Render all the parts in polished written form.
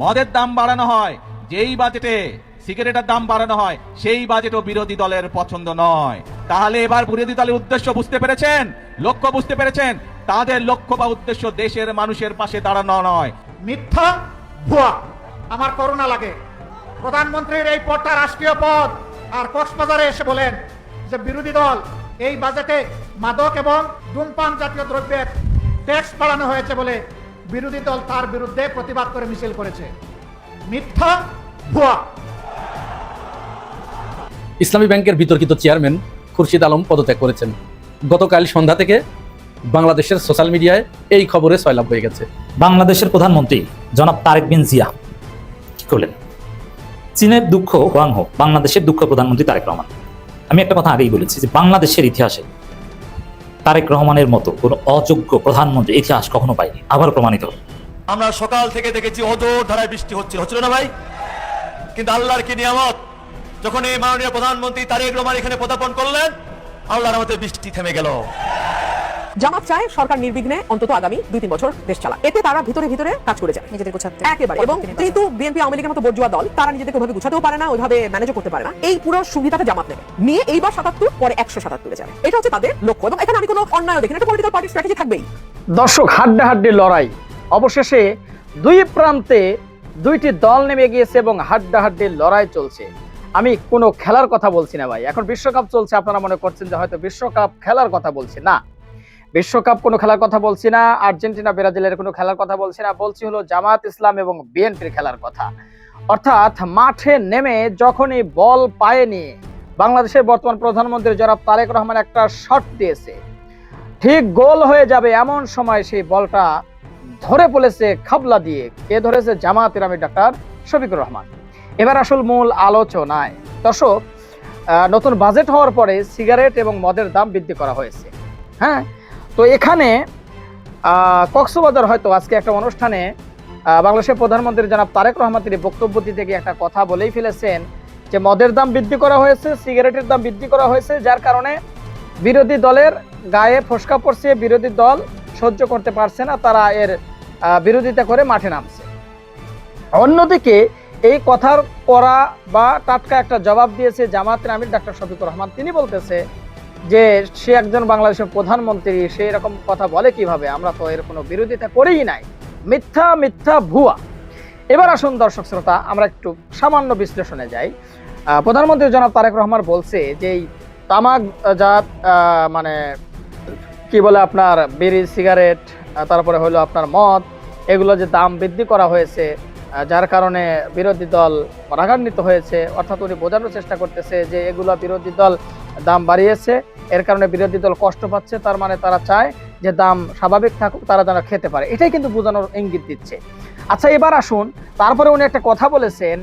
মদের দাম বাড়ানো হয়, যেই বাজেটে সিগারেটের দাম বাড়ানো হয় সেই বাজেটও বিরোধী দলের পছন্দ নয়। তাহলে এবার বিরোধী দলের উদ্দেশ্য বুঝতে পেরেছেন, লক্ষ্য বুঝতে পেরেছেন। তাদের লক্ষ্য বা উদ্দেশ্য দেশের মানুষের পাশে দাঁড়ানো নয়, মিথ্যা ভুয়া। আমার করুণা লাগে, প্রধানমন্ত্রীর এই পদটা রাষ্ট্রীয় পদ, আর কক্সবাজারে এসে বলেন যে বিরোধী দল এই বাজেটে মাদক এবং ধূমপান জাতীয় দ্রব্যের ট্যাক্স বাড়ানো হয়েছে বলে বিরোধী দল তার বিরুদ্ধে প্রতিবাদ করে মিছিল করেছে। মিথ্যা ভুয়া। ইসলামী ব্যাংকের বিতর্কিত চেয়ারম্যান খুরশিদ আলম পদত্যাগ করেছেন। গতকাল সন্ধ্যা থেকে বাংলাদেশের সোশ্যাল মিডিয়ায় এই খবরে সয়লাভ হয়ে গেছে। বাংলাদেশের প্রধানমন্ত্রী জনাব তারেক বিন জিয়া কি করলেন? চীনের দুঃখ হোয়াং হো, বাংলাদেশের দুঃখ প্রধানমন্ত্রী তারেক রহমান। আমি একটা কথা আগেই বলেছি যে বাংলাদেশের ইতিহাসে তারেক রহমানের মতো কোনো অযোগ্য প্রধানমন্ত্রী ইতিহাস কখনো পাইনি, আবার প্রমাণিত হল। আমরা সকাল থেকে দেখেছি অজোর ধারায় বৃষ্টি হচ্ছিল না ভাই? কিন্তু আল্লাহর কি নিয়ামত, যখন এই মাননীয় প্রধানমন্ত্রী তারেক রহমান এখানে পদার্পণ করলেন, আল্লাহর রহমতে বৃষ্টি থেমে গেল। জামাত চায় সরকার নির্বিঘ্নে অন্তত আগামী 2-3 বছর দেশ চালাক। এতে তারা ভিতরে ভিতরে কাজ করে যায় নিজেদের গোছাতে একেবারে। এবং কিন্তু বিএনপি আওয়ামী লীগের মতো বর্জুয়া দল, তারা নিজেদেরকে ওইভাবে গুছাতেও পারে না, ওইভাবে ম্যানেজও করতে পারে না। এই পুরো সুবিধাটা জামাত নেবে, নিয়ে এইবার 77 পরে 177 যাবে। এটা হচ্ছে তাদের লক্ষ্য, এবং এখানে আমি কোনো অন্যায় দেখি না। একটা পলিটিক্যাল পার্টির স্ট্র্যাটেজি থাকবেই। দর্শক, হাড্ডাহাড্ডি লড়াই, অবশেষে দুই প্রান্তে দুইটি দল নেমে গিয়েছে এবং হাড্ডাহাড্ডি লড়াই চলছে। আমি কোনো খেলার কথা বলছি না ভাই, এখন বিশ্বকাপ চলছে। আপনারা মনে করছেন যে হয়তো বিশ্বকাপ খেলার কথা বলছি, না, বিশ্বকাপ কোনো খেলার কথা বলছি না, আর্জেন্টিনা ব্রাজিলের কোনো খেলার কথা বলছি না, বলছি হলো জামাত ইসলাম এবং বিএনপির খেলার কথা। অর্থাৎ মাঠে নেমে যখনই বল পায়ে নিয়ে বাংলাদেশের বর্তমান প্রধানমন্ত্রী জনাব তারেক রহমান একটা শট দিয়েছে, ঠিক গোল হয়ে যাবে এমন সময় সেই বলটা ধরে পড়েছে খাবলা দিয়ে। কে ধরেছে? জামাতের আমির ডাক্তার শফিকুর রহমান। এবার আসল মূল আলোচনায়। দর্শক, নতুন বাজেট হওয়ার পরে সিগারেট এবং মদের দাম বৃদ্ধি করা হয়েছে। হ্যাঁ, তো এখানে কক্সবাজার হয়তো আজকে একটা অনুষ্ঠানে বাংলাদেশের প্রধানমন্ত্রী জনাব তারেক রহমান তিনি বক্তব্য দিতে গিয়ে একটা কথা বলেই ফেলেছেন যে মদের দাম বৃদ্ধি করা হয়েছে, সিগারেটের দাম বৃদ্ধি করা হয়েছে, যার কারণে বিরোধী দলের গায়ে ফসকা পড়ছে, বিরোধী দল সহ্য করতে পারছে না, তারা এর বিরোধিতা করে মাঠে নামছে। অন্যদিকে এই কথার কড়া বা টাটকা একটা জবাব দিয়েছে জামাতের আমির ডাক্তার শফিকুর রহমান। তিনি বলতেছে যে সে একজন বাংলাদেশের প্রধানমন্ত্রী, সে এরকম কথা বলে কিভাবে, আমরা তো এর কোনো বিরোধিতা করেই নাই, মিথ্যা মিথ্যা ভুয়া। এবার আসুন দর্শক শ্রোতা, আমরা একটু সামান্য বিশ্লেষণে যাই। প্রধানমন্ত্রী জনাব তারেক রহমান বলছে যে এই তামাক জাত মানে কি বলে আপনার বিড়ি, সিগারেট, তারপরে হলো আপনার মদ, এগুলো যে দাম বৃদ্ধি করা হয়েছে, যার কারণে বিরোধী দল রাগান্বিত হয়েছে। অর্থাৎ উনি বোঝানোর চেষ্টা করতেছে যে এগুলো বিরোধী দল দাম বাড়িয়েছে, এর কারণে বিরোধী দল কষ্ট পাচ্ছে, তার মানে তারা চায় যে দাম স্বাভাবিক থাকুক, তারা যেন খেতে পারে। এটাই কিন্তু বোঝানোর ইঙ্গিত দিচ্ছে। আচ্ছা, এবার আসুন, তারপরে উনি একটা কথা বলেছেন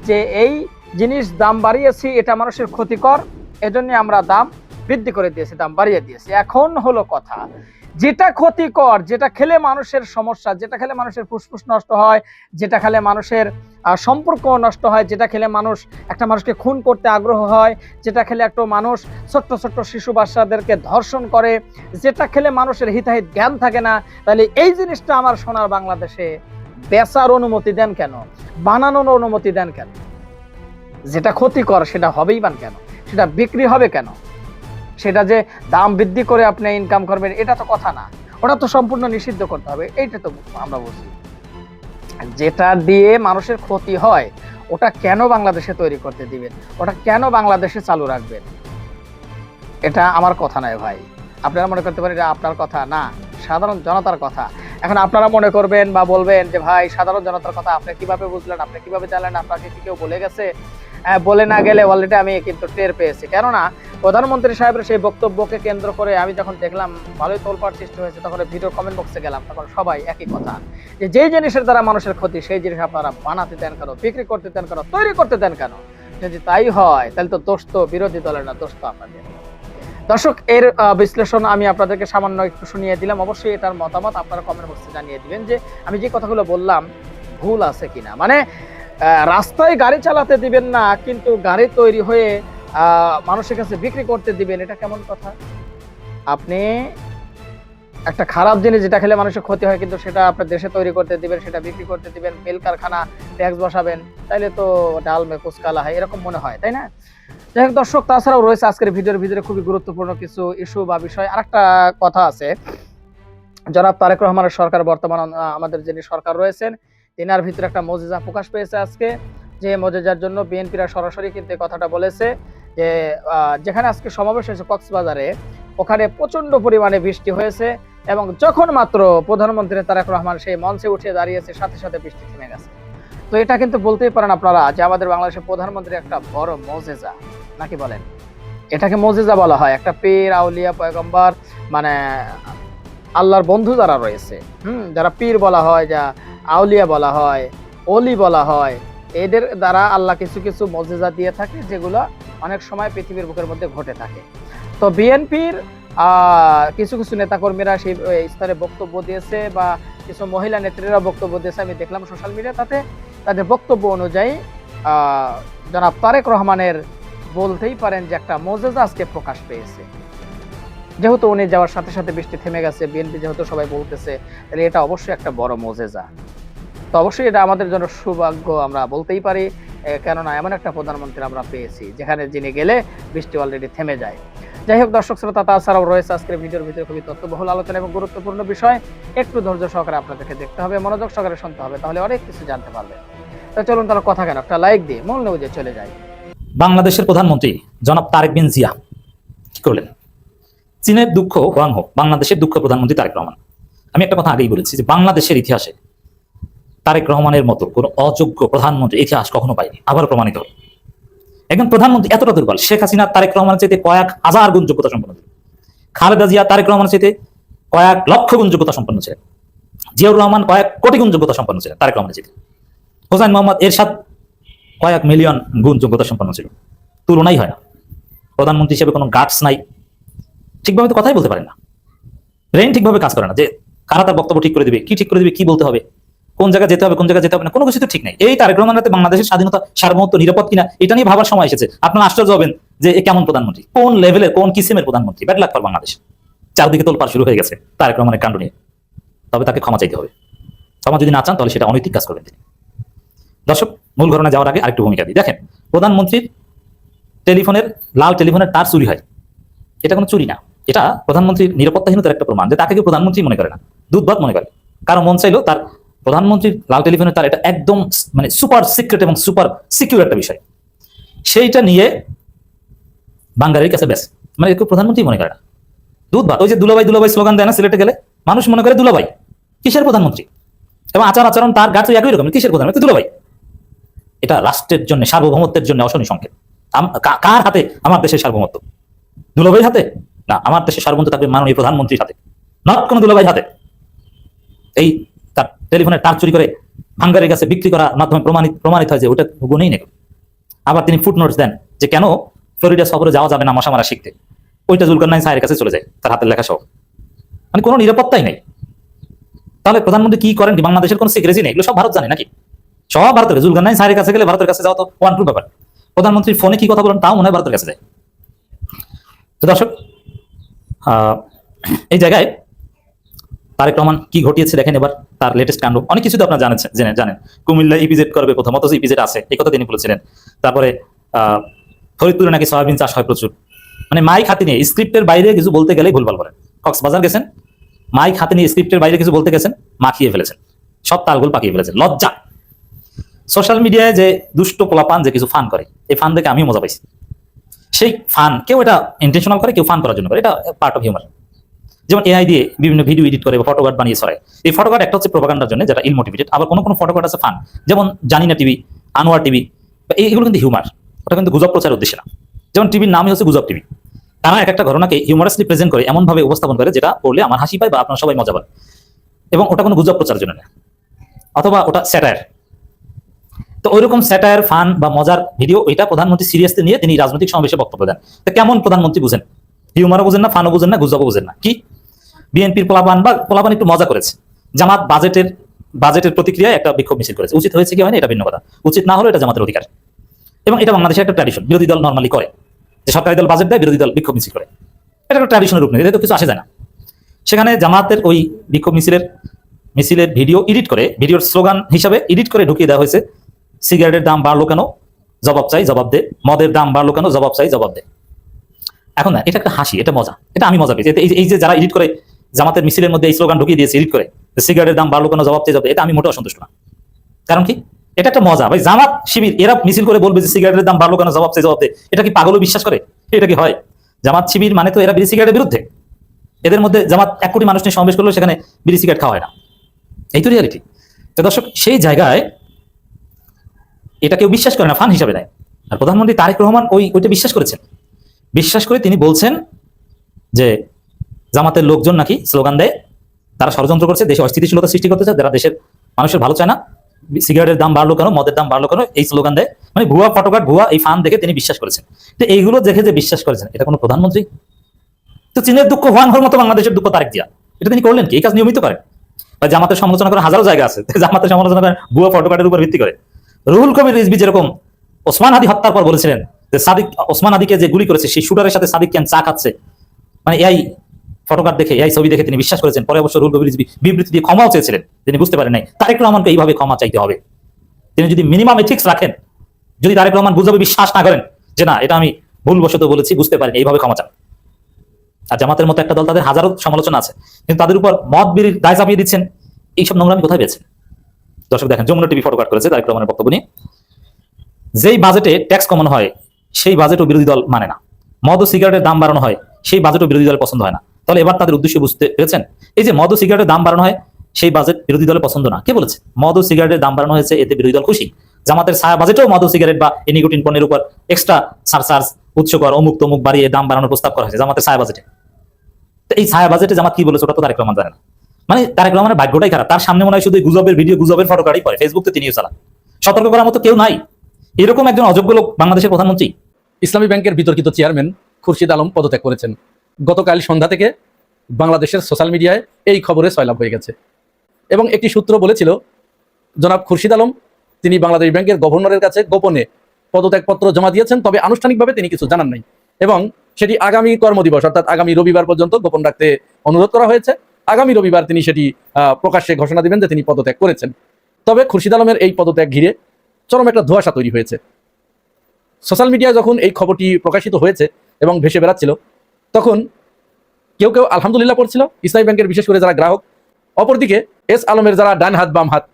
যে এই জিনিস দাম বাড়িয়েছি, এটা মানুষের ক্ষতিকর, এজন্য আমরা দাম বৃদ্ধি করে দিয়েছি, দাম বাড়িয়ে দিয়েছি। এখন হলো কথা, যেটা ক্ষতিকর, যেটা খেলে মানুষের সমস্যা, যেটা খেলে মানুষের ফুসফুস নষ্ট হয়, যেটা খেলে মানুষের সম্পর্ক নষ্ট হয়, যেটা খেলে মানুষ একটা মানুষকে খুন করতে আগ্রহ হয়, যেটা খেলে একটা মানুষ ছোট্ট ছোট্ট শিশু বাচ্চাদেরকে ধর্ষণ করে, যেটা খেলে মানুষের হিতাহিত জ্ঞান থাকে না, তাহলে এই জিনিসটা আমার সোনার বাংলাদেশে বেচার অনুমতি দেন কেন, বানানোর অনুমতি দেন কেন? যেটা ক্ষতিকর সেটা হবেই বা কেন, সেটা বিক্রি হবে কেন, সেটা যে দাম বৃদ্ধি করে আপনি ইনকাম করবেন এটা তো কথা না, ওটা তো সম্পূর্ণ নিষিদ্ধ করতে হবে। এইটা তো আমরা বুঝি। যেটা দিয়ে মানুষের ক্ষতি হয় ওটা কেন বাংলাদেশে তৈরি করতে দিবেন, ওটা কেন বাংলাদেশে চালু রাখবেন? এটা আমার কথা নয় ভাই। আপনারা মনে করতে পারেন এটা আপনার কথা, না, সাধারণ জনতার কথা। এখন আপনারা মনে করবেন বা বলবেন যে ভাই সাধারণ জনতার কথা আপনি কিভাবে বুঝলেন, আপনি কিভাবে জানলেন, আপনাকে কি কেউ বলে গেছে? বলে না গেলে অলরেডি আমি কিন্তু টের পেয়েছি। কেননা প্রধানমন্ত্রী সাহেবের সেই বক্তব্যকে কেন্দ্র করে আমি যখন দেখলাম ভালোই তোলপাড় সৃষ্টি হয়েছে, তখন ভিডিও কমেন্ট বক্সে গেলাম, তখন সবাই একই কথা, যে যেই জিনিসের দ্বারা মানুষের ক্ষতি সেই জিনিস আপনারা বানাতে দেন কেন, বিক্রি করতে দেন কেন, তৈরি করতে দেন কেন? যদি তাই হয় তাহলে তো দোষ তো বিরোধী দলের না, দোষ তো আপনাদের। দর্শক, এর বিশ্লেষণ আমি আপনাদেরকে সামান্য একটু শুনিয়ে দিলাম। অবশ্যই এটার মতামত আপনারা কমেন্ট বক্সে জানিয়ে দিবেন যে আমি যে কথাগুলো বললাম ভুল আছে কিনা। মানে রাস্তায় গাড়ি চালাতে দিবেন না, কিন্তু গাড়ি তৈরি হয়ে মানুষের কাছে বিক্রি করতে দিবেন, এটা কেমন কথা? আপনি একটা খারাপ জিনিস যেটা খেলে মানুষের ক্ষতি হয়, কিন্তু সেটা আপনার দেশে তৈরি করতে দিবেন, সেটা বিক্রি করতে দিবেন, মিল কারখানা ট্যাক্স বসাবেন, তাইলে তো ডাল মে কুছ কালা হয়, এরকম মনে হয়, তাই না? যাই হোক দর্শক, তাছাড়াও রয়েছে আজকের ভিডিওর ভিতরে খুবই গুরুত্বপূর্ণ কিছু ইস্যু বা বিষয়। আরেকটা কথা আছে, জনাব তারেক রহমানের সরকার, বর্তমান আমাদের যিনি সরকার রয়েছেন, তিনার ভিতরে একটা মজিজা প্রকাশ পেয়েছে আজকে, যে মজিজার জন্য বিএনপিরা সরাসরি কিন্তু এই কথাটা বলেছে যে যেখানে আজকে সমাবেশ হয়েছে কক্সবাজারে, ওখানে প্রচন্ড পরিমাণে বৃষ্টি হয়েছে এবং যখন মাত্র প্রধানমন্ত্রী তারেক রহমান সেই মঞ্চে উঠে দাঁড়িয়েছে, সাথে সাথে বৃষ্টি থেমে গেছে। তো এটা কিন্তু বলতেই পারেন আপনারা যে আমাদের বাংলাদেশের প্রধানমন্ত্রী একটা বড় মজেজা, নাকি বলেন? এটাকে মজেজা বলা হয়। একটা পীর, আউলিয়া, পয়গম্বর, মানে আল্লাহর বন্ধু যারা রয়েছে, যারা পীর বলা হয়, যা আউলিয়া বলা হয়, অলি বলা হয়, এদের দ্বারা আল্লাহ কিছু কিছু মজেজা দিয়ে থাকে, যেগুলো অনেক সময় পৃথিবীর বুকের মধ্যে ঘটে থাকে। তো বিএনপির কিছু কিছু নেতাকর্মীরা সেই স্তরে বক্তব্য দিয়েছে, বা কিছু মহিলা নেত্রীরা বক্তব্য দিয়েছে, আমি দেখলাম সোশ্যাল মিডিয়া, তাতে তাদের বক্তব্য অনুযায়ী জনাব তারেক রহমানের বলতেই পারেন যে একটা মজেজা আজকে প্রকাশ পেয়েছে। যেহেতু উনি যাওয়ার সাথে সাথে বৃষ্টি থেমে গেছে, বিএনপি যেহেতু সবাই বলতেছে, তাহলে এটা অবশ্যই একটা বড় মজেজা। তো অবশ্যই এটা আমাদের জন্য সৌভাগ্য আমরা বলতেই পারি, কেননা এমন একটা প্রধানমন্ত্রী আমরা পেয়েছি যেখানে যিনি গেলে বৃষ্টি অলরেডি থেমে যায়। যাই হোক দর্শক শ্রোতা, তাছাড়াও রয়েছে আজকের ভিডিওর ভিতরে খুবই তথ্যবহুল আলোচনা এবং গুরুত্বপূর্ণ বিষয়। একটু ধৈর্য সহকারে আপনাদেরকে দেখতে হবে, মনোযোগ সহকারে শুনতে হবে, তাহলে অনেক কিছু জানতে পারবেন। তো চলুন তাহলে কথা কেন, একটা লাইক দিয়ে মূল নিউজে চলে যাই। বাংলাদেশের প্রধানমন্ত্রী জনাব তারেক বিন জিয়া কি করলেন? চীনের দুঃখ হোয়াং হো, বাংলাদেশের দুঃখ প্রধানমন্ত্রী তারেক রহমান। আমি একটা কথা আগেই বলেছি যে বাংলাদেশের ইতিহাসে তারেক রহমানের মতো কোনো অযোগ্য প্রধানমন্ত্রী ইতিহাস কখনো পাইনি, আবার প্রমাণিত হল। একজন প্রধানমন্ত্রী এতটা দুর্বল, শেখ হাসিনা তারেক রহমানের চাইতে কয়েক হাজার গুণ যোগ্যতা সম্পন্ন ছিল, খালেদা জিয়া তারেক রহমানের চাইতে কয়েক লক্ষ গুণ যোগ্যতা সম্পন্ন ছিলেন, জিয়াউর রহমান কয়েক কোটি গুণ যোগ্যতা সম্পন্ন ছিলেন তারেক রহমানের চাইতে, হোসেন মোহাম্মদ এরশাদ কয়েক মিলিয়ন গুণ যোগ্যতা সম্পন্ন ছিল। তুলনাই হয় না। প্রধানমন্ত্রী হিসেবে কোনো গাটস নাই, ঠিকভাবে তো কথাই বলতে পারেন না, ব্রেন ঠিকভাবে কাজ করে না, যে কারা তার বক্তব্য ঠিক করে দিবে, কি ঠিক করে দিবে, কি বলতে হবে, কোন জায়গায় যেতে হবে, কোন জায়গায় যেতে হবে না, কোনো কিছু তো ঠিক নাই। এই তারেক রহমানের হাতে বাংলাদেশের স্বাধীনতা, সার্বভৌমত্ব নিরাপদ কিনা এটা নিয়ে ভাবার সময় এসেছে। আপনারা আশ্চর্য হবেন যে এ কেমন প্রধানমন্ত্রী, কোন লেভেলের, কোন কিসিমের প্রধানমন্ত্রী। ব্যাড লাক ফর বাংলাদেশ, চারদিকে তোলপাড় শুরু হয়ে গেছে তারেক রহমানের কাণ্ড নিয়ে। তবে তাকে ক্ষমা চাইতে হবে, ক্ষমা যদি না চান তাহলে সেটা অনৈতিক কাজ করবেন তিনি। দর্শক, মূল ঘটনা যাওয়ার আগে আরেকটু ভূমিকা দিই। দেখেন, প্রধানমন্ত্রীর টেলিফোনের লাল টেলিফোনের তার চুরি হয়, এটা কোনো চুরি না, এটা প্রধানমন্ত্রীর নিরাপত্তাহীনতার একটা প্রমাণ, যে তাকে কেউ প্রধানমন্ত্রী মনে করে না, দুধভাত মনে করে। কারো মন চাইলো তার প্রধানমন্ত্রীর লাল টেলিফোনের তার, এটা একদম মানে সুপার সিক্রেট এবং সুপার সিকিউর একটা বিষয়, সেইটা নিয়ে বাঙালির কাছে ব্যাস, মানে কেউ প্রধানমন্ত্রী মনে করে না, দুধভাত। ওই যে দুলাভাই দুলাভাই স্লোগান দেয় না সিলেটে গেলে, মানুষ মনে করে দুলাভাই কিসের প্রধানমন্ত্রী, এবং আচার আচরণ তার গাছ একই রকম, কিসের প্রধানমন্ত্রী, দুলাভাই। এটা রাষ্ট্রের জন্য, সার্বভৌমত্বের জন্য অশনি সংকেত। কার হাতে আমার দেশের সার্বভৌমত্ব? দুলাভাইয়ের হাতে না, আমার দেশের সার্বভৌমত্ব থাকবে মাননীয় প্রধানমন্ত্রীর হাতে, নট কোনো দুলাভাইয়ের হাতে। এই তার টেলিফোনের তার চুরি করে ভাঙ্গারের কাছে বিক্রি করার মাধ্যমে প্রমাণিত হয় যে ওটা গুণেই নেই। আবার তিনি ফুটনোটস দেন যে কেন ফ্লোরিডা সফরে যাওয়া যাবে না মশা মারা শিখতে, ওইটা জুলকারনাইন সাহেবের কাছে চলে যায়, তার হাতের লেখা সহ। মানে কোনো নিরাপত্তাই নেই। তাহলে প্রধানমন্ত্রী কি করেন? বাংলাদেশের কোনো সিক্রেসি নেই, এগুলো সব ভারত জানে নাকি? সব ভারতের। জুলকারনাইন সাহেবের কাছে গেলে ভারতের কাছে যাওয়া তো ওয়ান টু ব্যাপার। প্রধানমন্ত্রীর ফোনে কি কথা বলেন তাও মনে হয় ভারতের কাছে যায়। তো দর্শক, এই জায়গায় তারেক রহমান কি ঘটিয়েছে দেখেন এবার তার লেটেস্ট কাণ্ড। অনেক কিছু তো আপনারা জানেন, কুমিল্লা ইপিজেড করবে কোথাও, অথচ ইপিজেড আছে, এই কথা তিনি বলেছিলেন। তারপরে ফরিদপুরে নাকি সয়াবিন চাষ হয় প্রচুর, মানে মাইক হাতে নিয়ে স্ক্রিপ্টের বাইরে কিছু বলতে গেলেই ভুলভাল বলেন। কক্সবাজার গেছেন, মাইক হাতে নিয়ে স্ক্রিপ্টের বাইরে কিছু বলতে গেছেন, মাখিয়ে ফেলেছেন, সব তালগোল পাকিয়ে ফেলেছেন। লজ্জা। সোশ্যাল মিডিয়ায় যে দুষ্ট পোলাপান যে কিছু ফান করে, এই ফান দেখে আমিও মজা পাইছি। সেই ফান কেউ এটা ইন্টেনশনাল করে, কেউ ফান করার জন্য করে, এটা পার্ট অফ হিউমার। যেমন এআই দিয়ে বিভিন্ন ভিডিও এডিট করে বা ফটোকার্ড বানিয়ে ছড়ায়। এই ফটোকার্ড একটা হচ্ছে প্রোপাগান্ডার জন্য, যেটা ইলমোটিভেটেড। আবার কোনো কোনো ফটোকার্ড আছে ফান, যেমন জানিনা টিভি, আনোয়ার টিভি, এইগুলো কিন্তু হিউমার, ওটা কিন্তু গুজব প্রচারের উদ্দেশ্যে না। যেমন টিভির নামই হচ্ছে গুজব টিভি। তারা এক একটা ঘটনাকে হিউমারাসলি প্রেজেন্ট করে, এমন ভাবে উপস্থাপন করে যেটা পড়লে আমার হাসি পায় বা আপনারা সবাই মজা পান, এবং ওটা কোনো গুজব প্রচারের জন্য না, অথবা ওটা স্যাটায়ার। তো ওইরকম স্যাটায়ার, ফান বা মজার ভিডিও, ওইটা প্রধানমন্ত্রী সিরিয়াসলি নিয়ে তিনি রাজনৈতিক সমাবেশে বক্তব্য দেন। তো কেমন প্রধানমন্ত্রী বুঝেন? হিউমারও বুঝেন না, ফানও বুঝেন না, গুজবও বুঝেন না। কি বিএনপির পোলাপান একটু মজা করেছে, জামাত বাজেটের প্রতিক্রিয়ায় একটা বিক্ষোভ মিছিল করেছে। উচিত হয়েছে কি হয়নি এটা ভিন্ন কথা, উচিত না হলো এটা জামাতের অধিকার, এবং এটা বাংলাদেশের একটা ট্র্যাডিশন। বিরোধী দল নর্মালি করে যে সরকারি দল বাজেট দেয়, বিরোধী দল বিক্ষোভ মিছিল করে, এটা একটা ট্র্যাডিশনের রূপ নেই, এটা তো কিছু আসে যায় না। সেখানে জামাতের ওই বিক্ষোভ মিছিলের ভিডিও এডিট করে, ভিডিওর স্লোগান হিসাবে এডিট করে ঢুকিয়ে দেওয়া হয়েছে, সিগারেটের দাম বাড়লো কেন, জবাব চাই জবাব দে, মদের দাম বাড়লো কেন, জবাব চাই জবাব দে। এখন না, এটা একটা হাসি, এটা মজা, এটা আমি মজা পেয়েছি। এই যে যারা এডিট করে জামাতের মিছিলের মধ্যে এই স্লোগান ঢুকিয়ে দিয়েছে এডিট করে, সিগারেটের দাম বাড়লো কেন, জবাব চাই জবাব দে, এটা আমি মোটেও সন্তুষ্ট না। কারণ কি, এটা একটা মজা ভাই। জামাত শিবির এরা মিছিল করে বলবে যে সিগারেটের দাম বাড়লো কেন, জবাব চাই জবাব দে, এটা কি পাগলও বিশ্বাস করে? এটা কি হয়? জামাত শিবির মানে তো এরা বিড়ি সিগারেটের বিরুদ্ধে। এদের মধ্যে জামাত 1 কোটি মানুষ নিয়ে সমাবেশ করলেও সেখানে বিড়ি সিগারেট খাওয়া হয় না, এই তো রিয়ালিটি। তো দর্শক, সেই জায়গায় এটা কেউ বিশ্বাস করে না, ফান হিসাবে নেয়। আর প্রধানমন্ত্রী তারেক রহমান ওইটা বিশ্বাস করেছেন। বিশ্বাস করে তিনি বলছেন যে জামাতের লোকজন নাকি স্লোগান দেয়, তারা ষড়যন্ত্র করছে, দেশে অস্থিতিশীলতা সৃষ্টি করতে চায়, যারা দেশের মানুষের ভালো চায় না, সিগারেটের দাম বাড়লো কেন, মদের দাম বাড়লো কেন, এই স্লোগান দেয়। মানে ভুয়া ফটোকার্ড, ভুয়া এই ফান দেখে তিনি বিশ্বাস করেছেন। তো এইগুলো দেখে যে বিশ্বাস করেছেন, এটা কোনো প্রধানমন্ত্রী? তো চীনের দুঃখ হোয়াংহোর মতো বাংলাদেশের দুঃখ তারেক জিয়া, এটা তিনি করলেন কি? এই কাজ নিয়মিত করেন। বা জামাতের সমালোচনা করার হাজারো জায়গা আছে, জামাতের সমালোচনা করেন ভুয়া ফটোকার্ডের উপর ভিত্তি করে। রুহুল কবির রিজভী যেরকম ওসমান হাদি হত্যার পর বলেছিলেন যে ওসমান হাদিকে যে গুলি করেছে সেই শুটারের সাথে সাদিক কেন চা খাচ্ছে, মানে এই ফটোকার্ড দেখে, এই ছবি দেখে তিনি বিশ্বাস করেছেন। পরে অবশ্য রুহুল কবির রিজভী বিবৃতি দিয়ে ক্ষমাও চেয়েছিলেন, তিনি বুঝতে পারেন নাই তারেক রহমানকে এইভাবে ক্ষমা চাইতে হবে। তিনি যদি মিনিমাম এথিক্স রাখেন, যদি তারেক রহমান বুঝাবে বিশ্বাস না করেন যে না এটা আমি ভুলবশত বলেছি, বুঝতে পারেন, এইভাবে ক্ষমা চান। আর জামাতের মতো একটা দল, তাদের হাজারো সমালোচনা আছে, কিন্তু তাদের উপর মদ বিড়ির দায় চাপিয়ে দিচ্ছেন, এইসব নোংরামি কোথায় পেয়েছেন? দর্শক দেখেন, যমুনা টিভি ফটোকার্ড করেছে তারেক রহমানের বক্তব্য নিয়ে। যেই বাজেটে ট্যাক্স কমানো হয় সেই বাজেটও বিরোধী দল মানে না, মদ ও সিগারেটের দাম বাড়ানো হয় সেই বাজেটও বিরোধী দলের পছন্দ হয় না। তাহলে এবার তাদের উদ্দেশ্য বুঝতে পেরেছেন? এই যে মদ ও সিগারেটের দাম বাড়ানো হয় সেই বাজেট বিরোধী দলের পছন্দ না, কে বলেছে? মদ ও সিগারেটের দাম বাড়ানো হয়েছে, এতে বিরোধী দল খুশি। জামাতের ছায়া বাজেটেও মদ ও সিগারেট বা নিকোটিন পণ্যের উপর এক্সট্রা সারচার্জ, উৎসকর, অমুক তমুক বাড়িয়ে দাম বাড়ানোর প্রস্তাব করা হয়েছে জামাতের ছায়া বাজেটে। তো এই ছায়া বাজেটে জামাত কি বলেছে ওটা তো তারেক রহমান জানে না। মানে তারেক রহমানের ভাগ্যটাই খারাপ, তার সামনে মনে হয় শুধু গুজবের ভিডিও, গুজবের ফটোকার্ডই করে, ফেসবুকে তিনিও চালান, সতর্ক করার মতো কেউ নাই। এরকম একজন অযোগ্য লোক বাংলাদেশের প্রধানমন্ত্রী। ইসলামী ব্যাংকের বিতর্কিত চেয়ারম্যান খুরশিদ আলম পদত্যাগ করেছেন। গতকাল সন্ধ্যা থেকে বাংলাদেশের সোশ্যাল মিডিয়ায় এই খবরে সয়লাভ হয়ে গেছে এবং একটি সূত্র বলেছিল জনাব খুরশিদ আলম তিনি বাংলাদেশ ব্যাংকের গভর্নরের কাছে গোপনে পদত্যাগপত্র জমা দিয়েছেন, তবে আনুষ্ঠানিকভাবে তিনি কিছু জানান নাই এবং সেটি আগামী কর্মদিবস অর্থাৎ আগামী রবিবার পর্যন্ত গোপন রাখতে অনুরোধ করা হয়েছে। আগামী রবিবার তিনি সেটি প্রকাশ্যে ঘোষণা দিবেন যে তিনি পদত্যাগ করেছেন। তবে খুরশিদ আলমের এই পদত্যাগ ঘিরে চরম একটা ধোঁয়াশা তৈরি হয়েছে। সোশ্যাল মিডিয়ায় যখন এই খবরটি প্রকাশিত হয়েছে এবং ভেসে বেড়াচ্ছিল, তখন কেউ কেউ আলহামদুলিল্লাহ পড়ছিল, ইসলামী ব্যাংকের বিশেষ করে যারা গ্রাহক। অপরদিকে এস আলমের যারা ডান হাত বাম হাত,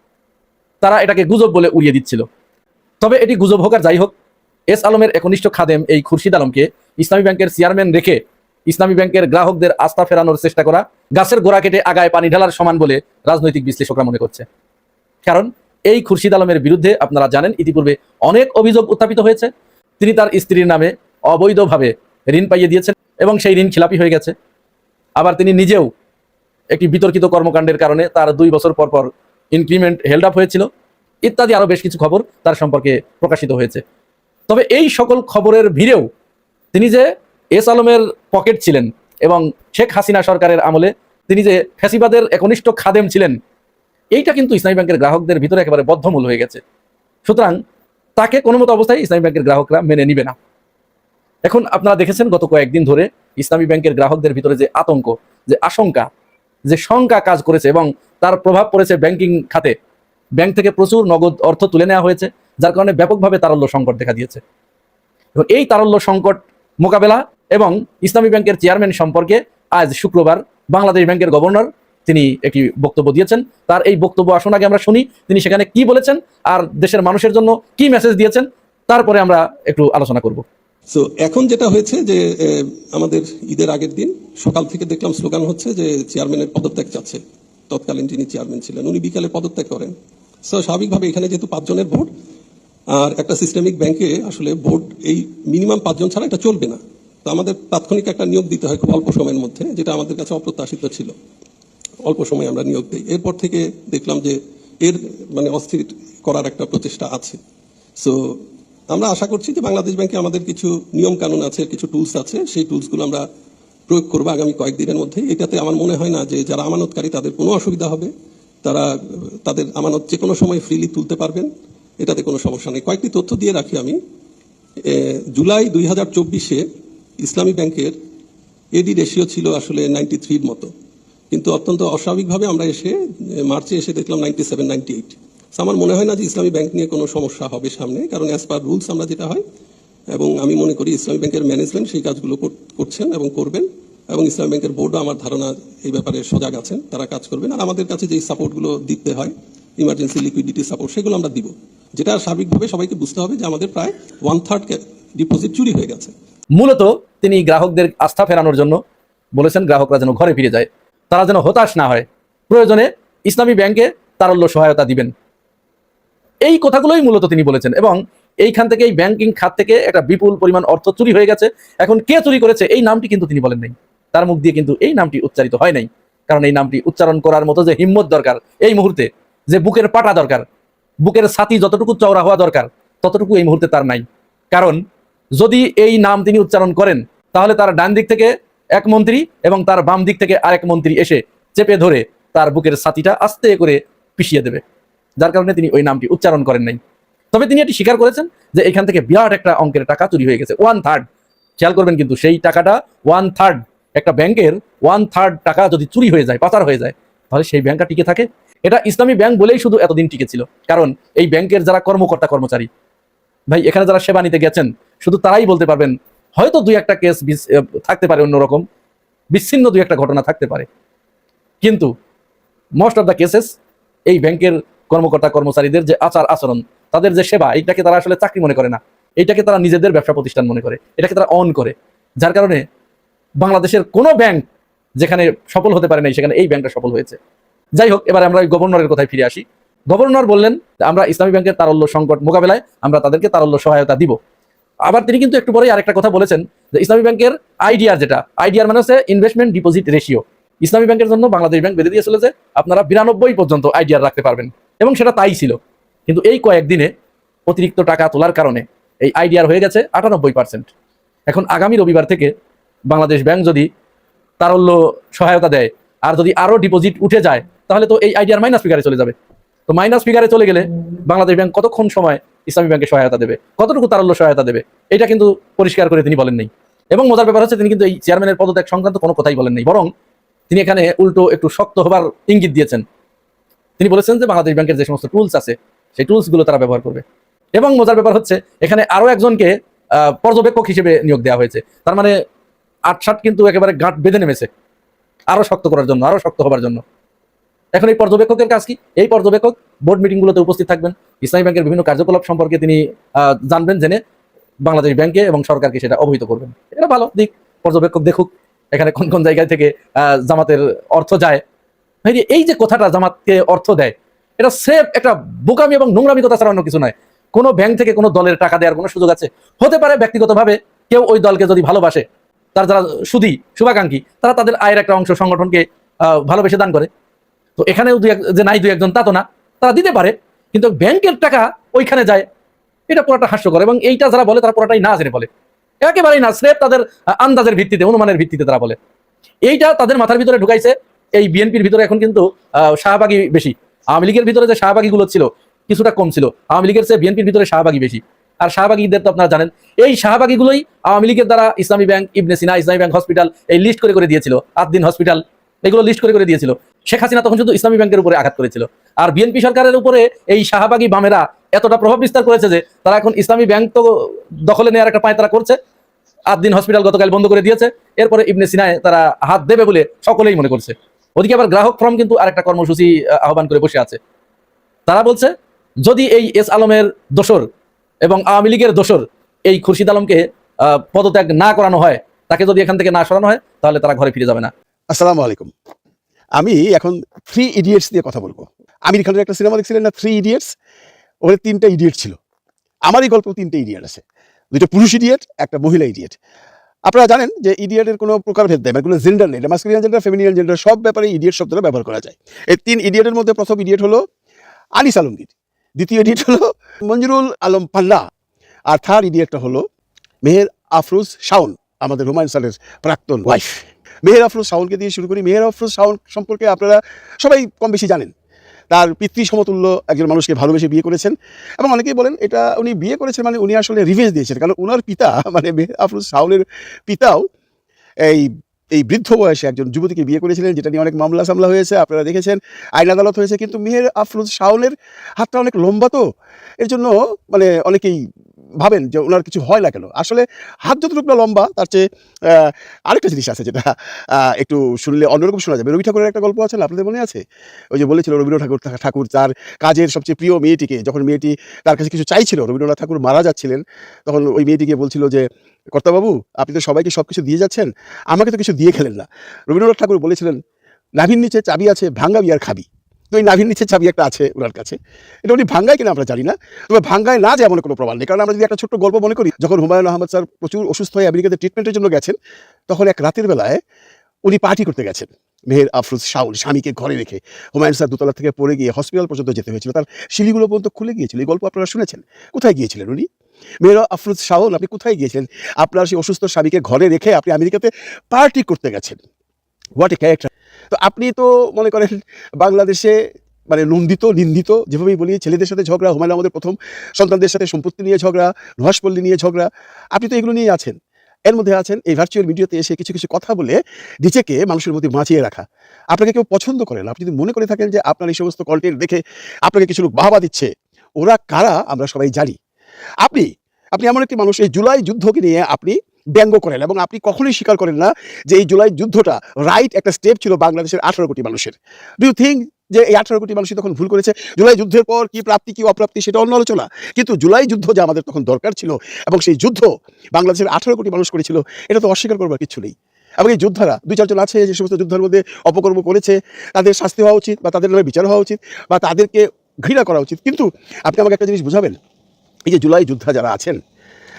তারা এটাকে গুজব বলে উড়িয়ে দিচ্ছিল। তবে এটি গুজব হোক আর যাই হোক, এস আলমের একনিষ্ঠ খাদেম এই খুরশিদ আলমকে ইসলামী ব্যাংকের চেয়ারম্যান রেখে ইসলামী ব্যাংকের গ্রাহকদের আস্থা ফেরানোর চেষ্টা করা গাছের গোড়া কেটে আগায় পানি ঢালার সমান বলে রাজনৈতিক বিশ্লেষকরা মনে করছে। কারণ এই খুরশিদ আলমের বিরুদ্ধে আপনারা জানেন ইতিপূর্বে অনেক অভিযোগ উত্থাপিত হয়েছে। তিনি তার স্ত্রীর নামে অবৈধভাবে ঋণ পাইয়ে দিয়েছেন এবং সেই ঋণ খিলাপি হয়ে গেছে। আবার তিনি নিজেও একটি বিতর্কিত কর্মকাণ্ডের কারণে তার 2 বছর পর পর ইনক্রিমেন্ট হেল্ড আপ হয়েছিল ইত্যাদি আরো বেশ কিছু খবর তার সম্পর্কে প্রকাশিত হয়েছে। তবে এই সকল খবরের ভিড়েও তিনি যে এস আলমের পকেট ছিলেন এবং শেখ হাসিনা সরকারের আমলে তিনি যে ফ্যাসিবাদের একনিষ্ঠ খাদেম ছিলেন, এইটা কিন্তু ইসলামী ব্যাংকের গ্রাহকদের ভিতরে একেবারে বদ্ধমূল হয়ে গেছে। সুতরাং তাকে কোনো মতো অবস্থায় ইসলামী ব্যাংকের গ্রাহকরা মেনে নিবে না। এখন আপনারা দেখেছেন গত কয়েকদিন ধরে ইসলামী ব্যাংকের গ্রাহকদের ভিতরে যে আতঙ্ক, যে আশঙ্কা, যে শঙ্কা কাজ করেছে এবং তার প্রভাব পড়েছে ব্যাংকিং খাতে। ব্যাংক থেকে প্রচুর নগদ অর্থ তুলে নেওয়া হয়েছে, যার কারণে ব্যাপকভাবে তারল্য সংকট দেখা দিয়েছে। এবং এই তারল্য সংকট মোকাবেলা এবং ইসলামী ব্যাংকের চেয়ারম্যান সম্পর্কে আজ শুক্রবার বাংলাদেশ ব্যাংকের গভর্নর তিনি একটি বক্তব্য দিয়েছেন। তার এই বক্তব্য আসুন আগে আমরা শুনি তিনি সেখানে কি বলেছেন আর দেশের মানুষের জন্য কি মেসেজ দিয়েছেন, তারপরে আমরা একটু আলোচনা করব। সো এখন যেটা হয়েছে যে আমাদের ঈদের আগের দিন সকাল থেকে দেখলাম স্লোগান হচ্ছে যে চেয়ারম্যানের পদত্যাগ চাচ্ছে। তৎকালীন যিনি চেয়ারম্যান ছিলেন উনি বিকালে পদত্যাগ করেন। সো স্বাভাবিকভাবে এখানে যেহেতু 5 জনের ভোট আর একটা সিস্টেমিক ব্যাংকে আসলে ভোট এই মিনিমাম 5 জন ছাড়া এটা চলবে না। তো আমাদের তাৎক্ষণিক একটা নিয়োগ দিতে হয় খুব অল্প সময়ের মধ্যে, যেটা আমাদের কাছে অপ্রত্যাশিত ছিল। অল্প সময় আমরা নিয়োগ দিই। এরপর থেকে দেখলাম যে এর মানে অস্থির করার একটা প্রচেষ্টা আছে। সো আমরা আশা করছি যে বাংলাদেশ ব্যাংকে আমাদের কিছু নিয়ম কানুন আছে, কিছু টুলস আছে, সেই টুলসগুলো আমরা প্রয়োগ করবো আগামী কয়েকদিনের মধ্যে। এটাতে আমার মনে হয় না যে যারা আমানতকারী তাদের কোনো অসুবিধা হবে, তারা তাদের আমানত যে কোনো সময় ফ্রিলি তুলতে পারবেন, এটাতে কোনো সমস্যা নেই। কয়েকটি তথ্য দিয়ে রাখি আমি। জুলাই 2024-এ ইসলামী ব্যাংকের এডি রেশিও ছিল আসলে 93 মতো। কিন্তু অত্যন্ত অস্বাভাবিকভাবে আমরা এসে মার্চে এসে দেখলাম 97, 98। আমার মনে হয় না যে ইসলামী ব্যাংক নিয়ে কোনো সমস্যা হবে সামনে, কারণ অ্যাজ পার রুলস আমরা যেটা হয়, এবং আমি মনে করি ইসলামী ব্যাংকের ম্যানেজমেন্ট সেই কাজগুলো করছেন এবং করবেন, এবং ইসলামী ব্যাংকের বোর্ডও আমার ধারণা এই ব্যাপারে সজাগ আছেন, তারা কাজ করবেন। আর আমাদের কাছে যে সাপোর্টগুলো দিতে হয়, ইমার্জেন্সি লিকুইডিটি সাপোর্ট, সেগুলো আমরা দিব। যেটা সার্বিকভাবে সবাইকে বুঝতে হবে যে আমাদের প্রায় 1/3 ডিপোজিট চুরি হয়ে গেছে। মূলত তিনি গ্রাহকদের আস্থা ফেরানোর জন্য বলেছেন গ্রাহকরা যেন ঘরে ফিরে যায়, তারা যেন হতাশ না হয়, প্রয়োজনে ইসলামী ব্যাংকে তারল্য সহায়তা দিবেন। এই কথাগুলোই মূলত তিনি বলেছেন। এবং এইখান থেকে, এই ব্যাংকিং খাত থেকে একটা বিপুল পরিমাণ অর্থ চুরি হয়ে গেছে। এখন কে চুরি করেছে এই নামটি কিন্তু তিনি বলেন নাই, তার মুখ দিয়ে কিন্তু এই নামটি উচ্চারিত হয় নাই, কারণ এই নামটি উচ্চারণ করার মতো যে হিম্মত দরকার এই মুহূর্তে, যে বুকের পাটা দরকার, বুকের ছাতি যতটুকু চওড়া হওয়া দরকার ততটুকু এই মুহূর্তে তার নাই। কারণ যদি এই নাম তিনি উচ্চারণ করেন তাহলে তার ডান দিক থেকে এক মন্ত্রী এবং তার বাম দিক থেকে আরেক মন্ত্রী এসে চেপে ধরে তার বুকের ছাতিটা আস্তে করে পিষিয়ে দেবে, যার কারণে তিনি ওই নামটি উচ্চারণ করেন নাই। তবে তিনি এটি স্বীকার করেছেন যে এখান থেকে বিরাট একটা অঙ্কের টাকা চুরি হয়ে গেছে, 1/3। খেয়াল করবেন কিন্তু সেই টাকাটা 1/3, একটা ব্যাংকের 1/3 টাকা যদি চুরি হয়ে যায়, পাচার হয়ে যায়, তাহলে সেই ব্যাংকটা টিকে থাকে? এটা ইসলামী ব্যাংক বলেই শুধু এতদিন টিকে ছিল, কারণ এই ব্যাংকের যারা কর্মকর্তা কর্মচারী ভাই, এখানে যারা সেবা নিতে গেছেন শুধু তারাই বলতে পারবেন। হয়তো 2-1টা কেস থাকতে পারে, অন্যরকম বিচ্ছিন্ন 2-1টা ঘটনা থাকতে পারে, কিন্তু মোস্ট অফ দ্য কেসেস এই ব্যাংকের কর্মকর্তা কর্মচারীদের যে আচার আচরণ, তাদের যে সেবা, এইটাকে তারা আসলে চাকরি মনে করে না, এইটাকে তারা নিজেদের ব্যবসা প্রতিষ্ঠান মনে করে, এটাকে তারা অন করে। যার কারণে বাংলাদেশের কোনো ব্যাংক যেখানে সফল হতে পারে নাই সেখানে এই ব্যাংকটা সফল হয়েছে। যাই হোক, এবার আমরা গভর্নরের কথায় ফিরে আসি। গভর্নর বললেন আমরা ইসলামী ব্যাংকের তারল্য সংকট মোকাবেলায় আমরা তাদেরকে তারল্য সহায়তা দিব। আবার তিনি কিন্তু একটু পরেই আরেকটা কথা বলেছেন যে ইসলামী ব্যাংকের আইডিআর, যেটা আইডিআর মানে হচ্ছে ইনভেস্টমেন্ট ডিপোজিট রেশিও, ইসলামী ব্যাংকের জন্য বাংলাদেশ ব্যাংক বেঁধে দিয়েছিল যে আপনারা 92 পর্যন্ত আইডিআর রাখতে পারবেন, এবং সেটা তাই ছিল। কিন্তু এই কয়েকদিনে অতিরিক্ত টাকা তোলার কারণে এই আইডিআর হয়ে গেছে 98%। এখন আগামী রবিবার থেকে বাংলাদেশ ব্যাংক যদি তারল্য সহায়তা দেয় আর যদি আরো ডিপোজিট উঠে যায়, তাহলে তো এই আইডিআর মাইনাস ফিগারে চলে যাবে। তো মাইনাস ফিগারে চলে গেলে বাংলাদেশ ব্যাংক কতক্ষণ সময় ইসলামী ব্যাংকে সহায়তা দেবে, কতটুকু তারল্য সহায়তা দেবে, এটা কিন্তু পরিষ্কার করে তিনি বলেন নাই। এবং মজার ব্যাপার হচ্ছে তিনি কিন্তু এই চেয়ারম্যানের পদত্যাগ সংক্রান্ত কোনো কথাই বলেন নাই, বরং তিনি এখানে উল্টো একটু শক্ত হবার ইঙ্গিত দিয়েছেন। তিনি বলেছেন যে বাংলাদেশ ব্যাংকের যে সমস্ত টুলস আছে সেই টুলসগুলো তারা ব্যবহার করবে। এবং মজার ব্যাপার হচ্ছে এখানে আরো একজনকে পর্যবেক্ষক হিসেবে নিয়োগ দেওয়া হয়েছে। তার মানে 8-7 কিন্তু একেবারে গাঁট বেঁধে নেমেছে আরো শক্ত করার জন্য, আরো শক্ত হবার জন্য। এখন এই পর্যবেক্ষকের কাজ কি? এই পর্যবেক্ষক বোর্ড মিটিংগুলোতে উপস্থিত থাকবেন, ইসলামী ব্যাংকের বিভিন্ন কার্যকলাপ সম্পর্কে তিনি জানবেন, জেনে বাংলাদেশ ব্যাংকে এবং সরকারকে সেটা অবহিত করবেন। এটা ভালো দিক, পর্যবেক্ষক দেখুক এখানে কোন কোন জায়গায় থেকে জামাতের অর্থ যায়। এই যে কথাটা জামাতকে অর্থ দেয়, এটা সেফ একটা বোকামি এবং নোংরামি কথা ছাড়া অন্য কিছু নয়। কোনো ব্যাংক থেকে কোনো দলের টাকা দেওয়ার কোনো সুযোগ আছে? হতে পারে ব্যক্তিগতভাবে কেউ ওই দলকে যদি ভালোবাসে, তার যারা শুভাকাঙ্ক্ষী, তারা তাদের আয়ের একটা অংশ সংগঠনকে ভালোবেসে দান করে। তো এখানেও যে নাই 2-1জন তা তো না, তারা দিতে পারে, কিন্তু ব্যাংকের টাকা ওইখানে যায়, এটা পুরোটা হাস্যকর। এবং এইটা যারা বলে তারা পুরোটাই না জেনে বলে, একেবারেই না, স্রেফ তাদের আন্দাজের ভিত্তিতে, অনুমানের ভিত্তিতে তারা বলে। এইটা তাদের মাথার ভিতরে ঢুকাইছে। এই বিএনপির ভিতরে এখন কিন্তু শাহবাগী বেশি। আওয়ামী লীগের ভিতরে যে শাহবাগীগুলো ছিল কিছুটা কম ছিল, আওয়ামী লীগের চেয়ে বিএনপির ভিতরে শাহবাগী বেশি। আর শাহবাগীদের তো আপনারা জানেন, এই শাহবাগীগুলোই আওয়ামী লীগের দ্বারা ইসলামী ব্যাংক, ইবনে সিনা, ইসলামী ব্যাংক হসপিটাল, এই লিস্ট করে দিয়েছিল, আদ্দিন হসপিটাল, এগুলো লিস্ট করে দিয়েছিল। শেখ হাসিনা তখন শুধু ইসলামী ব্যাংকের উপরে আঘাত করেছিল। আর বিএনপি সরকারের উপরে এই শাহবাগী বামেরা এতটা প্রভাব বিস্তার করেছে যে তারা এখন ইসলামী ব্যাংক তো দখলে নেওয়ার একটা পায় তারা করছে। আদ্দিন হসপিটাল গতকাল বন্ধ করে দিয়েছে, এরপরে ইবনে সিনায় তারা হাত দেবে বলে সকলেই মনে করছে। ওদিকে আবার গ্রাহক ফ্রম কিন্তু আরেকটা কর্মসূচি আহ্বান করে বসে আছে। তারা বলছে যদি এই এস আলমের দোসর এবং আওয়ামী লীগের দোসর এই খুরশিদ আলমকে পদত্যাগ না করানো হয়, তাকে যদি এখান থেকে না সরানো হয়, তাহলে তারা ঘরে ফিরে যাবে না। আসসালামু আলাইকুম। আমি এখন 3 ইডিয়েটস নিয়ে কথা বলবো। আমির খানের একটা সিনেমা দেখছিলেন না, 3 ইডিয়েটস? ওখানে 3টা ইডিয়েট ছিল। আমারই গল্প 3টে ইডিয়েট আছে, 2টা পুরুষ ইডিয়েট, একটা মহিলা ইডিয়েট। আপনারা জানেন যে ইডিয়েটের কোনো প্রকারভেদ নেই, মানে কোনো জেন্ডার নেই, মাস্কুলিন জেন্ডার, ফেমিনিন জেন্ডার, সব ব্যাপারে ইডিয়েট শব্দটা ব্যবহার করা যায়। এই 3 ইডিয়েটের মধ্যে প্রথম ইডিয়েট হলো আনিস আলমগীর, দ্বিতীয় ইডিয়েট হলো মঞ্জুরুল আলম পান্না, আর থার্ড ইডিয়েটটা হলো মেহের আফরোজ শাওন, আমাদের হুমায়ুন স্যারের প্রাক্তন ওয়াইফ। মেহের আফরোজ শাওনকে দিয়ে শুরু করি। মেহের আফরোজ শাওন সম্পর্কে আপনারা সবাই কম বেশি জানেন। তার পিতৃ সমতুল্য একজন মানুষকে ভালোবেসে বিয়ে করেছেন, এবং অনেকেই বলেন এটা উনি বিয়ে করেছেন মানে উনি আসলে রিভেঞ্জ দিয়েছেন, কারণ উনার পিতা মানে মেহের আফরোজ শাওনের পিতাও এই এই বৃদ্ধ বয়সে একজন যুবতীকে বিয়ে করেছিলেন, যেটা নিয়ে অনেক মামলা সামলা হয়েছে, আপনারা দেখেছেন, আইন আদালত হয়েছে। কিন্তু মেহের আফরোজ শাওনের হাতটা অনেক লম্বা, তো এর জন্য মানে অনেকেই ভাবেন যে ওনার কিছু হয় না কেন। আসলে হাত যতটুকু না লম্বা, তার চেয়ে আরেকটা জিনিস আছে যেটা একটু শুনলে অন্যরকম শোনা যাবে। রবি ঠাকুরের একটা গল্প আছে না, আপনাদের মনে আছে? ওই যে বলেছিল রবীন্দ্রনাথ ঠাকুর তার কাজের সবচেয়ে প্রিয় মেয়েটিকে, যখন মেয়েটি তার কাছে কিছু চাইছিল, রবীন্দ্রনাথ ঠাকুর মারা যাচ্ছিলেন, তখন ওই মেয়েটিকে বলছিল যে কর্তাবাবু, আপনি তো সবাইকে সব কিছু দিয়ে যাচ্ছেন, আমাকে তো কিছু দিয়ে খেলেন না। রবীন্দ্রনাথ ঠাকুর বলেছিলেন, নাভির নিচে চাবি আছে, ভাঙ্গাবি আর খাবি। তো এই নাভির নিচে চাবি একটা আছে ওনার কাছে, এটা উনি ভাঙ্গায় কিনা আমরা জানি না, তবে ভাঙ্গায় না যে এমন কোনো প্রমাণ নেই। কারণ আমরা যদি একটা ছোট্ট গল্প মনে করি, যখন হুমায়ুন আহমদ স্যার প্রচুর অসুস্থ হয়ে আমেরিকাতে ট্রিটমেন্টের জন্য গেছেন, তখন এক রাতের বেলায় উনি পার্টি করতে গেছেন। মেহের আফরোজ শাওন স্বামীকে ঘরে রেখে হুমায়ুন স্যার দোতলা থেকে পড়ে গিয়ে হসপিটাল পর্যন্ত যেতে হয়েছিল, তার শিলিগুলো পর্যন্ত খুলে গিয়েছিল। এই গল্প আপনারা শুনেছেন। কোথায় গিয়েছিলেন উনি? মেহের আফরোজ শাওন, আপনি কোথায় গিয়েছিলেন? আপনার সেই অসুস্থ স্বামীকে ঘরে রেখে আপনি আমেরিকাতে পার্টি করতে গেছেন। What a character! তো আপনি তো মনে করেন বাংলাদেশে মানে নন্দিত নিন্দিত, যেভাবেই বলি, ছেলেদের সাথে ঝগড়া, হুমায়ুন আমাদের প্রথম সন্তানদের সাথে সম্পত্তি নিয়ে ঝগড়া, নুহাসপল্লী নিয়ে ঝগড়া, আপনি তো এগুলো নিয়ে আছেন। এর মধ্যে আছেন এই ভার্চুয়াল ভিডিওতে এসে কিছু কিছু কথা বলে নিজেকে মানুষের মধ্যে বাঁচিয়ে রাখা। আপনাকে কেউ পছন্দ করে না, আপনি যদি মনে করে থাকেন যে আপনার এই সমস্ত কন্টেন্ট দেখে আপনাকে কিছু লোক বাহবা দিচ্ছে, ওরা কারা আমরা সবাই জানি। আপনি আপনি এমন একটি মানুষ, এই জুলাই যুদ্ধকে নিয়ে আপনি ব্যঙ্গ করেন এবং আপনি কখনোই স্বীকার করেন না যে এই জুলাই যুদ্ধটা রাইট একটা স্টেপ ছিল বাংলাদেশের 18 কোটি মানুষের। ডু ইউ থিঙ্ক যে এই 18 কোটি মানুষই তখন ভুল করেছে? জুলাই যুদ্ধের পর কি প্রাপ্তি কি অপ্রাপ্তি সেটা অন্য আলোচনা, কিন্তু জুলাই যুদ্ধ যে আমাদের তখন দরকার ছিল এবং সেই যুদ্ধ বাংলাদেশের 18 কোটি মানুষ করেছিল, এটা তো অস্বীকার করবার কিছু নেই। এবং এই যোদ্ধারা 2-4 জন আছে যে সমস্ত যুদ্ধের মধ্যে অপকর্ম করেছে, তাদের শাস্তি হওয়া উচিত বা তাদের নামে বিচার হওয়া উচিত বা তাদেরকে ঘৃণা করা উচিত। কিন্তু আপনি আমাকে একটা জিনিস বুঝাবেন, এই যে জুলাই যোদ্ধা যারা আছেন,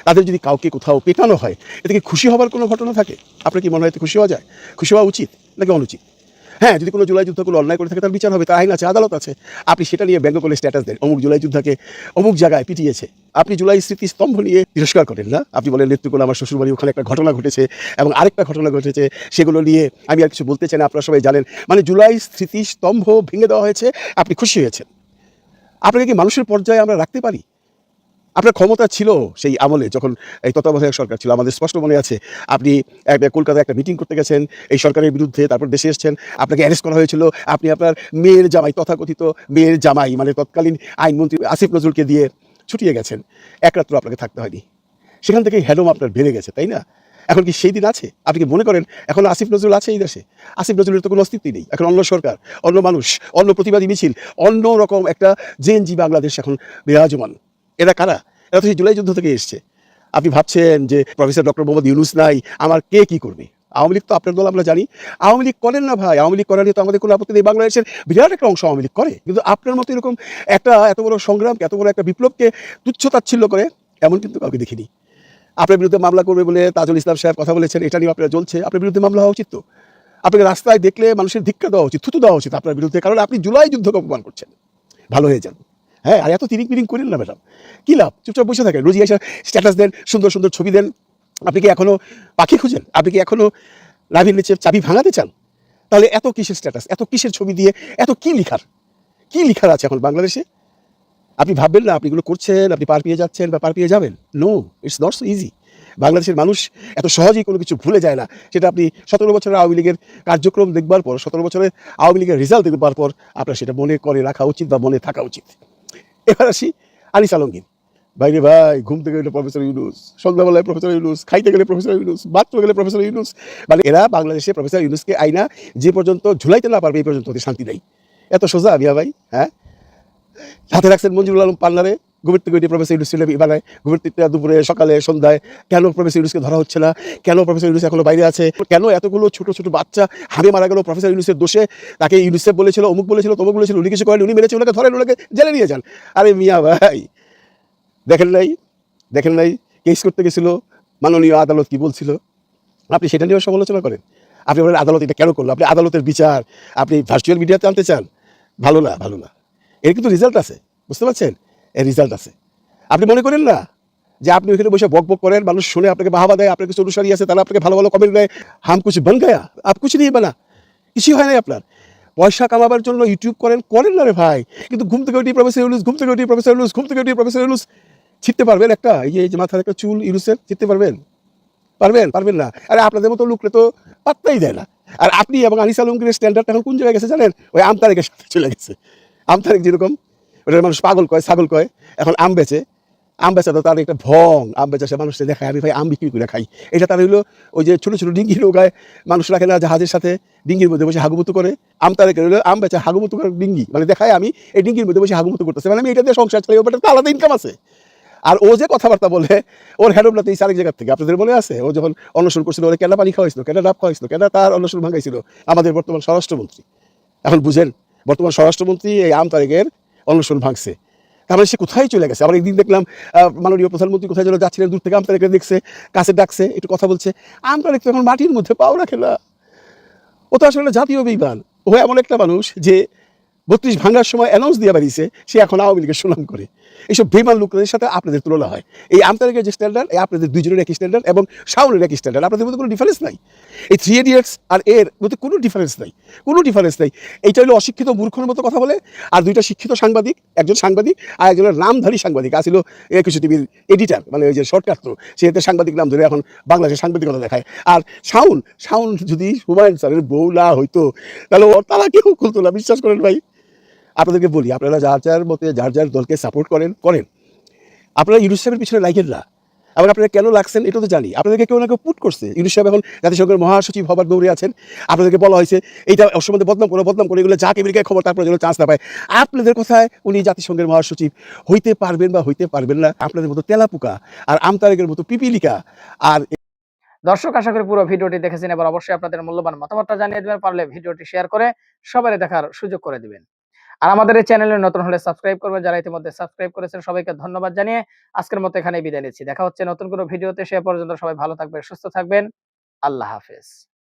তাদের যদি কাউকে কোথাও পেটানো হয়, এতে কি খুশি হবার কোনো ঘটনা থাকে? আপনার কি মনে হয় এতে খুশি হওয়া যায়? খুশি হওয়া উচিত নাকি অনুচিত? হ্যাঁ, যদি কোনো জুলাই যুদ্ধগুলো অন্যায় করে থাকে তার বিচার হবে, তার আইন আছে, আদালত আছে। আপনি সেটা নিয়ে ব্যঙ্গ করে স্ট্যাটাস দেন, অমুক জুলাই যোদ্ধাকে অমুক জায়গায় পিটিয়েছে। আপনি জুলাই স্মৃতিস্তম্ভ নিয়ে তিরস্কার করেন না। আপনি বলেন নেত্রকোনা আমার শ্বশুরবাড়ি, ওখানে একটা ঘটনা ঘটেছে এবং আরেকটা ঘটনা ঘটেছে, সেগুলো নিয়ে আমি আর কিছু বলতে চাই না, আপনারা সবাই জানেন। মানে জুলাই স্মৃতিস্তম্ভ ভেঙে দেওয়া হয়েছে, আপনি খুশি হয়েছেন। আপনাকে কি মানুষের পর্যায়ে আমরা রাখতে পারি? আপনার ক্ষমতা ছিল সেই আমলে, যখন এই তত্ত্বাবধায়ক সরকার ছিল, আমাদের স্পষ্ট মনে আছে। আপনি কলকাতায় একটা মিটিং করতে গেছেন এই সরকারের বিরুদ্ধে, তারপর দেশে এসেছেন, আপনাকে অ্যারেস্ট করা হয়েছিল। আপনি আপনার মেয়ের জামাই, তথাকথিত মেয়ের জামাই, মানে তৎকালীন আইনমন্ত্রী আসিফ নজরুলকে দিয়ে ছুটিয়ে গেছেন। এক রাত্র আপনাকে থাকতে হয়নি। সেখান থেকেই হ্যাডম আপনার বেড়ে গেছে, তাই না? এখন কি সেই দিন আছে? আপনি কি মনে করেন এখন আসিফ নজরুল আছে এই দেশে? আসিফ নজরুলের তো কোনো অস্তিত্বই নেই। এখন অন্য সরকার, অন্য মানুষ, অন্য প্রতিবাদী মিছিল, অন্য রকম একটা জেএনজি বাংলাদেশ এখন বিরাজমান। এরা কারা? এরা তো সেই জুলাই যুদ্ধ থেকে এসছে। আপনি ভাবছেন যে প্রফেসর ডক্টর মোহাম্মদ ইউনূস নাই, আমার কে কি করবে? আওয়ামী লীগ তো আপনার দল, আমরা জানি। আওয়ামী লীগ করেন না ভাই, আওয়ামী লীগ করা নিয়ে তো আমাদের কোনো আপত্তি নেই। বাংলাদেশের বিরাট একটা অংশ আওয়ামী লীগ করে, কিন্তু আপনার মতো এরকম একটা এত বড় সংগ্রামকে, এত বড় একটা বিপ্লবকে তুচ্ছ-তাচ্ছিল্য করে এমন কিন্তু কাউকে দেখিনি। আপনার বিরুদ্ধে মামলা করবে বলে তাজুল ইসলাম সাহেব কথা বলেছেন, এটা নিয়ে আপনারা জ্বলছে। আপনার বিরুদ্ধে মামলা হওয়া উচিত তো। আপনাকে রাস্তায় দেখলে মানুষের ধিক্কার দেওয়া উচিত, থুতু দেওয়া উচিত আপনার বিরুদ্ধে, কারণ আপনি জুলাই যুদ্ধকে অপমান করছেন। ভালো হয়ে যান। হ্যাঁ, আর এত তিরিং করেন না ম্যাডাম, কী লাভ? চুপচাপ বসে থাকেন, রোজই এসে স্ট্যাটাস দেন, সুন্দর সুন্দর ছবি দেন। আপনি কি এখনও পাখি খুঁজেন? আপনি কি এখনও নাভির নিচে চাবি ভাঙাতে চান? তাহলে এত কিসের স্ট্যাটাস, এত কিসের ছবি দিয়ে, এত কী লিখার আছে এখন বাংলাদেশে? আপনি ভাববেন না আপনি এগুলো করছেন, আপনি পার পেয়ে যাচ্ছেন বা পার পেয়ে যাবেন। No, it's not so easy. বাংলাদেশের মানুষ এত সহজেই কোনো কিছু ভুলে যায় না। সেটা আপনি 17 বছরের আওয়ামী লীগের কার্যক্রম দেখবার পর, 17 বছরের আওয়ামী লীগের রেজাল্ট দেখবার পর আপনার সেটা মনে করে রাখা উচিত বা মনে থাকা উচিত। এবার আসি আনিস আলমগীর। বাইরে ভাই, ঘুম থেকে গেলে প্রফেসর ইউনূস, সন্ধ্যাবেলায় প্রফেসর ইউনূস, খাইতে গেলে প্রফেসর ইউনূস, বাথরুমে গেলে প্রফেসর ইউনূস। মানে এরা বাংলাদেশে প্রফেসর ইউনূসকে আইনা যে পর্যন্ত ঝুলাইতে না পারবে এই পর্যন্ত ওদের শান্তি নেই। এত সোজা মিয়া ভাই। হ্যাঁ, হাতে রাখছেন মঞ্জুরুল আলম পান্নারে, ঘুমের থেকে উঠে প্রফেসর ইউনূস বানায়, ঘুমের থেকে দুপুরে সকালে সন্ধ্যায়। কেন প্রফেসর ইউনূসকে ধরা হচ্ছে না? কেন প্রফেসর ইউনূস এখনো বাইরে আছে? কেন এতগুলো ছোট ছোট বাচ্চা হামে মারা গেল প্রফেসর ইউনূসের দোষে? তাকে ইউনিসেফ বলেছিল, অমুক বলেছিল, তমুক বলেছিল, উনি কিছু করেন, উনি মেরেছে, ওনাকে ধরেন, ওনাকে জেলে নিয়ে যান। আরে মিয়া ভাই, দেখেন নাই কেস করতে গেছিল, মাননীয় আদালত কি বলছিল? আপনি সেটা নিয়েও সমালোচনা করেন। আপনি বলেন আদালত এটা কেন করলো? আপনি আদালতের বিচার আপনি ভার্চুয়াল মিডিয়াতে আনতে চান? ভালো না। এর কিন্তু রেজাল্ট আছে, বুঝতে পারছেন? এর রেজাল্ট আছে। আপনি মনে করেন না যে আপনি ওইখানে বসে বক করে, মানুষ শুনে আপনাকে বাহাবা দেয়, আপনার কিছু অনুসারী আছে তারা আপনাকে ভালো ভালো কমেন্ট দেয়, হাম কুছ বন গায়া, আপ কুছ নেই বানা, কিছুই হয় নাই আপনার। পয়সা কামাবার জন্য ইউটিউব করেন না রে ভাই, কিন্তু ঘুম থেকে উঠি প্রফেসর ইউনূস ছিটতে পারবেন একটা? এই যে মাথার একটা চুল ইউনূসের ছিটতে পারবেন? পারবেন? পারবেন না। আরে আপনাদের মতো লোকরে তো পাত্তাই দেয় না। আর আপনি এবং আনিস আলমগীরের স্ট্যান্ডার্ড এখন কোন জায়গায় গেছে জানেন? ওই আমতারেকের সাথে চলে গেছে। আমতারেক যেরকম ওটার মানুষ পাগল কয়, ছাগল কয়, এখন আম বেচে। আম বেচা তো তার একটা ভং, আম বেচা সে মানুষকে দেখায় আমি ভাই আম বিক্রি করে খাই। এটা তার হইলো ওই যে ছোট ছোট ডিঙ্গি নৌকায় মানুষ রাখে না জাহাজের সাথে, ডিঙ্গির মধ্যে বসে হাগুমুতু করে। আমতারেকের হইলো আম বেচা হাগুমুতু করে ডিঙ্গি, মানে দেখায় আমি এই ডিঙ্গির মধ্যে বসে হাগুমুতু করতেছে, মানে আমি এটা দিয়ে সংসার চালাই, ওটা তো আলাদা ইনকাম আছে। আর ও যে কথাবার্তা বলে ওর হ্যাডবলাতে এই আরেক জায়গার থেকে আপনাদের মনে আছে, ও যখন অন্নশন করছিল ওরা কেনা পানি খাওয়াইছিল, কেনা ডাব খাওয়াইছিল, কেনা তার অন্নশন ভাঙাইছিল আমাদের বর্তমান স্বরাষ্ট্রমন্ত্রী। এখন বুঝেন বর্তমান স্বরাষ্ট্রমন্ত্রী এই আমতারেকের অন্নশন ভাঙছে, তার মানে সে কোথায় চলে গেছে। আবার একদিন দেখলাম মাননীয় প্রধানমন্ত্রী কোথায় যেন যাচ্ছিলেন, দূর থেকে আমতারেককে দেখছে, কাছে ডাকছে, একটু কথা বলছে। আমতারেক তো এখন মাটির মধ্যে পাও রাখে না, ও তো আসলে জাতীয় বেঈমান। ও এমন একটা মানুষ যে 32 ভাঙার সময় অ্যানাউন্স দিয়ে বেরিয়েছে সে এখন আওয়ামী লীগের সুনাম করে। এইসব বেমান লোকদের সাথে আপনাদের তুলনা হয়। এই আমতারেকের যে স্ট্যান্ডার্ড, এই আপনাদের দুজনের একই স্ট্যান্ডার্ড এবং শাওনের একই স্ট্যান্ডার্ড, আপনাদের মধ্যে কোনো ডিফারেন্স নাই। এই 3 ইডিয়টস আর এর মধ্যে কোনো ডিফারেন্স নাই, কোনো ডিফারেন্স নাই। এইটা হলো অশিক্ষিত মূর্খের মতো কথা বলে, আর দুইটা শিক্ষিত সাংবাদিক, একজন সাংবাদিক আর একজনের নামধারী সাংবাদিক আসিল একুশ টিভির এডিটার, মানে ওই যে শর্টকাট, তো সে এতে সাংবাদিক নাম ধরে এখন বাংলাদেশের সাংবাদিকতা দেখায়। আর শাওন যদি হুমায়ুন স্যারের বউ না হইতো তাহলে ওর তারা কেউ খুলতো না, বিশ্বাস করেন ভাই। আপনাদেরকে বলি, আপনারা যার যার মতে যার যার দলকে সাপোর্ট করেন, আপনারা ইউনুস সাহেবের পিছনে লাগেন না। আবার আপনারা কেন লাগছেন এটা তো জানি, আপনাদেরকে কেউ না কেউ পুট করছে। ইউনুস সাহেব এখন জাতিসংঘের মহাসচিব হবার দৌড়ে আছেন, আপনাদেরকে বলা হয়েছে এইটা অসম্বন্ধে বদনাম করে এগুলো যাক আমেরিকায় খবর, তারপরে যেন চান্স না পায়। আপনাদের কথায় উনি জাতিসংঘের মহাসচিব হইতে পারবেন বা হইতে পারবেন না, আপনাদের মতো তেলাপোকা আর আমতারেকের মতো পিপিলিকা। আর দর্শক, আশা করি পুরো ভিডিওটি দেখেছেন। এবার অবশ্যই আপনাদের মূল্যবান মতামতটা জানিয়ে দেবেন, পারলে ভিডিওটি শেয়ার করে সবাই দেখার সুযোগ করে দিবেন। আর আমাদের এই চ্যানেলে নতুন হলে সাবস্ক্রাইব করবেন, যারা ইতিমধ্যে সাবস্ক্রাইব করেছেন সবাইকে ধন্যবাদ জানিয়ে আজকের মতো এখানেই বিদায় নিচ্ছি। দেখা হচ্ছে নতুন কোনো ভিডিওতে, সে পর্যন্ত সবাই ভালো থাকবেন, সুস্থ থাকবেন। আল্লাহ হাফেজ।